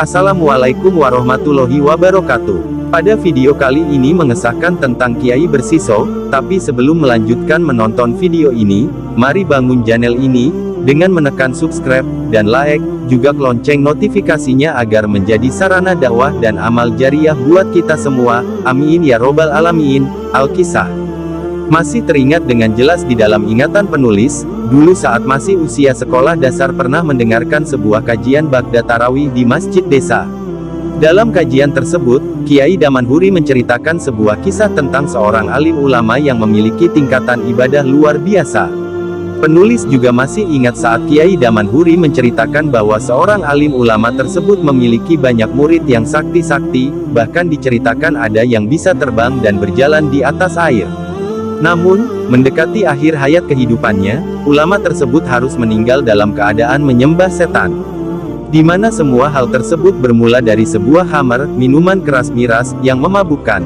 Assalamualaikum warahmatullahi wabarakatuh. Pada video kali ini mengesahkan tentang Kiai Bersiso, tapi sebelum melanjutkan menonton video ini, mari bangun channel ini, dengan menekan subscribe, dan like, juga lonceng notifikasinya agar menjadi sarana dakwah dan amal jariah buat kita semua, amin ya robbal alamin. Al-Kisah masih teringat dengan jelas di dalam ingatan penulis, dulu saat masih usia sekolah dasar pernah mendengarkan sebuah kajian Ba'da Tarawih di masjid desa. Dalam kajian tersebut, Kiai Damanhuri menceritakan sebuah kisah tentang seorang alim ulama yang memiliki tingkatan ibadah luar biasa. Penulis juga masih ingat saat Kiai Damanhuri menceritakan bahwa seorang alim ulama tersebut memiliki banyak murid yang sakti-sakti, bahkan diceritakan ada yang bisa terbang dan berjalan di atas air. Namun, mendekati akhir hayat kehidupannya, ulama tersebut harus meninggal dalam keadaan menyembah setan. Di mana semua hal tersebut bermula dari sebuah khamar, minuman keras miras, yang memabukkan.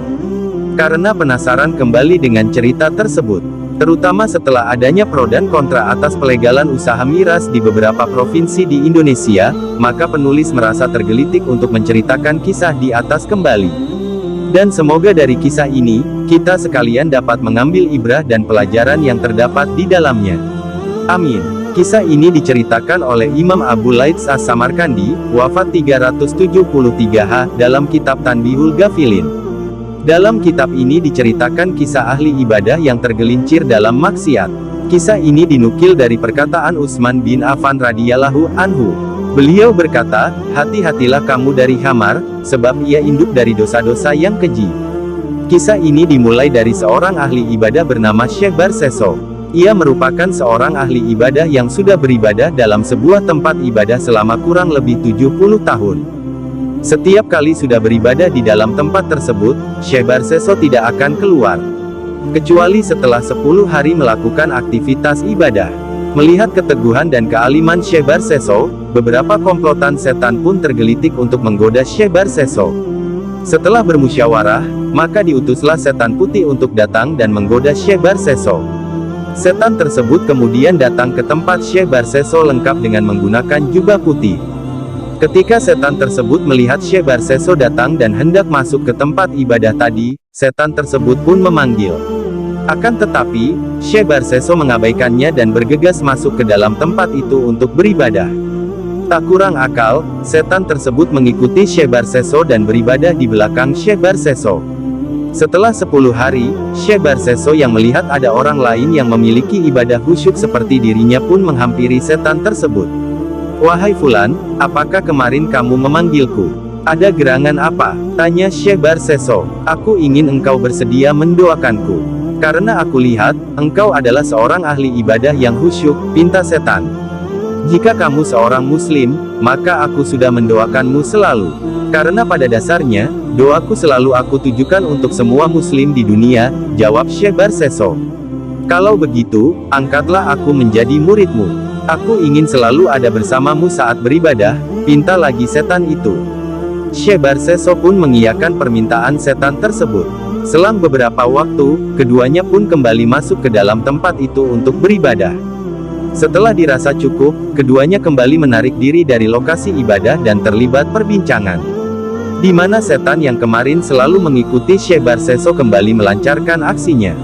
Karena penasaran kembali dengan cerita tersebut, terutama setelah adanya pro dan kontra atas pelegalan usaha miras di beberapa provinsi di Indonesia, maka penulis merasa tergelitik untuk menceritakan kisah di atas kembali. Dan semoga dari kisah ini, kita sekalian dapat mengambil ibrah dan pelajaran yang terdapat di dalamnya. Amin. Kisah ini diceritakan oleh Imam Abu Laits As-Samarkandi, wafat 373 dalam kitab Tanbihul Ghafilin. Dalam kitab ini diceritakan kisah ahli ibadah yang tergelincir dalam maksiat. Kisah ini dinukil dari perkataan Utsman bin Affan radhiyallahu anhu. Beliau berkata, hati-hatilah kamu dari khamar, sebab ia induk dari dosa-dosa yang keji. Kisah ini dimulai dari seorang ahli ibadah bernama Syekh Barseso. Ia merupakan seorang ahli ibadah yang sudah beribadah dalam sebuah tempat ibadah selama kurang lebih 70 tahun. Setiap kali sudah beribadah di dalam tempat tersebut, Syekh Barseso tidak akan keluar. Kecuali setelah 10 hari melakukan aktivitas ibadah. Melihat keteguhan dan kealiman Syekh Barseso, beberapa komplotan setan pun tergelitik untuk menggoda Syekh Barseso. Setelah bermusyawarah, maka diutuslah setan putih untuk datang dan menggoda Syekh Barseso. Setan tersebut kemudian datang ke tempat Syekh Barseso lengkap dengan menggunakan jubah putih. Ketika setan tersebut melihat Syekh Barseso datang dan hendak masuk ke tempat ibadah tadi, setan tersebut pun memanggil. Akan tetapi, Syekh Barseso mengabaikannya dan bergegas masuk ke dalam tempat itu untuk beribadah. Tak kurang akal, setan tersebut mengikuti Syekh Barseso dan beribadah di belakang Syekh Barseso. Setelah 10 hari, Syekh Barseso yang melihat ada orang lain yang memiliki ibadah khusyuk seperti dirinya pun menghampiri setan tersebut. "Wahai Fulan, apakah kemarin kamu memanggilku? Ada gerangan apa?" tanya Syekh Barseso. "Aku ingin engkau bersedia mendoakanku. Karena aku lihat, engkau adalah seorang ahli ibadah yang khusyuk," pinta setan. "Jika kamu seorang muslim, maka aku sudah mendoakanmu selalu. Karena pada dasarnya, doaku selalu aku tujukan untuk semua muslim di dunia," jawab Syekh Barseso. "Kalau begitu, angkatlah aku menjadi muridmu. Aku ingin selalu ada bersamamu saat beribadah," pinta lagi setan itu. Syekh Barseso pun mengiyakan permintaan setan tersebut. Selang beberapa waktu, keduanya pun kembali masuk ke dalam tempat itu untuk beribadah. Setelah dirasa cukup, keduanya kembali menarik diri dari lokasi ibadah dan terlibat perbincangan. Di mana setan yang kemarin selalu mengikuti Syekh Barseso kembali melancarkan aksinya.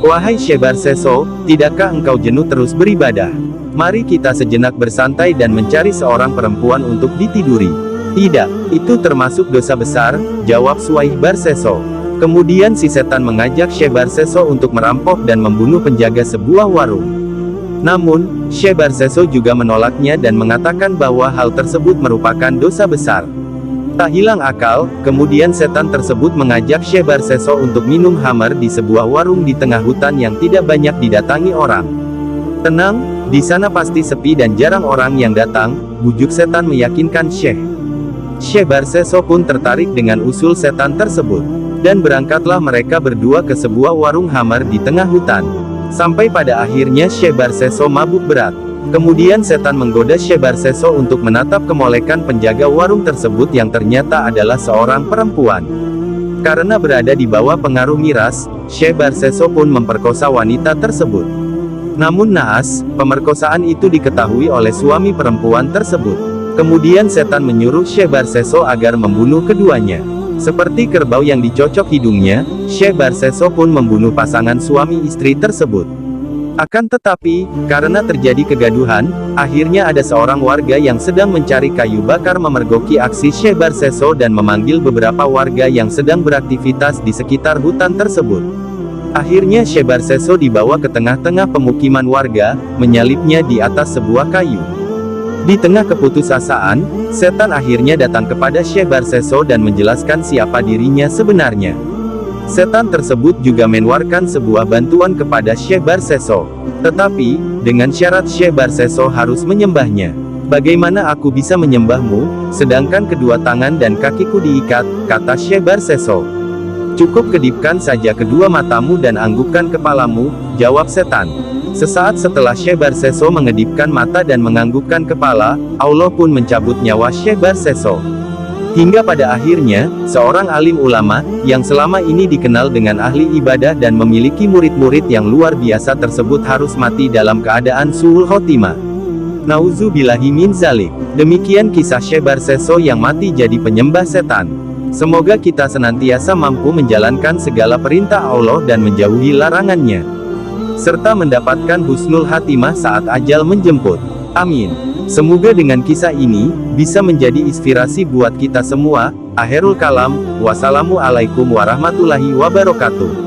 "Wahai Syekh Barseso, tidakkah engkau jenuh terus beribadah? Mari kita sejenak bersantai dan mencari seorang perempuan untuk ditiduri." "Tidak, itu termasuk dosa besar," jawab Syekh Barseso. Kemudian si setan mengajak Syekh Barseso untuk merampok dan membunuh penjaga sebuah warung. Namun, Syekh Barseso juga menolaknya dan mengatakan bahwa hal tersebut merupakan dosa besar. Tak hilang akal, kemudian setan tersebut mengajak Syekh Barseso untuk minum khamar di sebuah warung di tengah hutan yang tidak banyak didatangi orang. "Tenang, di sana pasti sepi dan jarang orang yang datang," bujuk setan meyakinkan Syekh. Syekh Barseso pun tertarik dengan usul setan tersebut. Dan berangkatlah mereka berdua ke sebuah warung khamar di tengah hutan. Sampai pada akhirnya Syekh Barseso mabuk berat. Kemudian setan menggoda Syekh Barseso untuk menatap kemolekan penjaga warung tersebut yang ternyata adalah seorang perempuan. Karena berada di bawah pengaruh miras, Syekh Barseso pun memperkosa wanita tersebut. Namun naas, pemerkosaan itu diketahui oleh suami perempuan tersebut. Kemudian setan menyuruh Syekh Barseso agar membunuh keduanya. Seperti kerbau yang dicocok hidungnya, Syekh Barseso pun membunuh pasangan suami istri tersebut. Akan tetapi, karena terjadi kegaduhan, akhirnya ada seorang warga yang sedang mencari kayu bakar memergoki aksi Syekh Barseso dan memanggil beberapa warga yang sedang beraktivitas di sekitar hutan tersebut. Akhirnya Syekh Barseso dibawa ke tengah-tengah pemukiman warga, menyalipnya di atas sebuah kayu. Di tengah keputusasaan, setan akhirnya datang kepada Syekh Barseso dan menjelaskan siapa dirinya sebenarnya. Setan tersebut juga menawarkan sebuah bantuan kepada Syekh Barseso. Tetapi, dengan syarat Syekh Barseso harus menyembahnya. Bagaimana aku bisa menyembahmu, sedangkan kedua tangan dan kakiku diikat, kata Syekh Barseso. Cukup kedipkan saja kedua matamu dan anggukkan kepalamu, jawab setan. Sesaat setelah Syekh Barseso mengedipkan mata dan menganggukkan kepala, Allah pun mencabut nyawa Syekh Barseso. Hingga pada akhirnya, seorang alim ulama, yang selama ini dikenal dengan ahli ibadah dan memiliki murid-murid yang luar biasa tersebut harus mati dalam keadaan su'ul khotimah. Nauzubillahi min zalik. Demikian kisah Syekh Barseso yang mati jadi penyembah setan. Semoga kita senantiasa mampu menjalankan segala perintah Allah dan menjauhi larangannya, serta mendapatkan husnul khatimah saat ajal menjemput. Amin. Semoga dengan kisah ini, bisa menjadi inspirasi buat kita semua. Akhirul kalam, wassalamualaikum warahmatullahi wabarakatuh.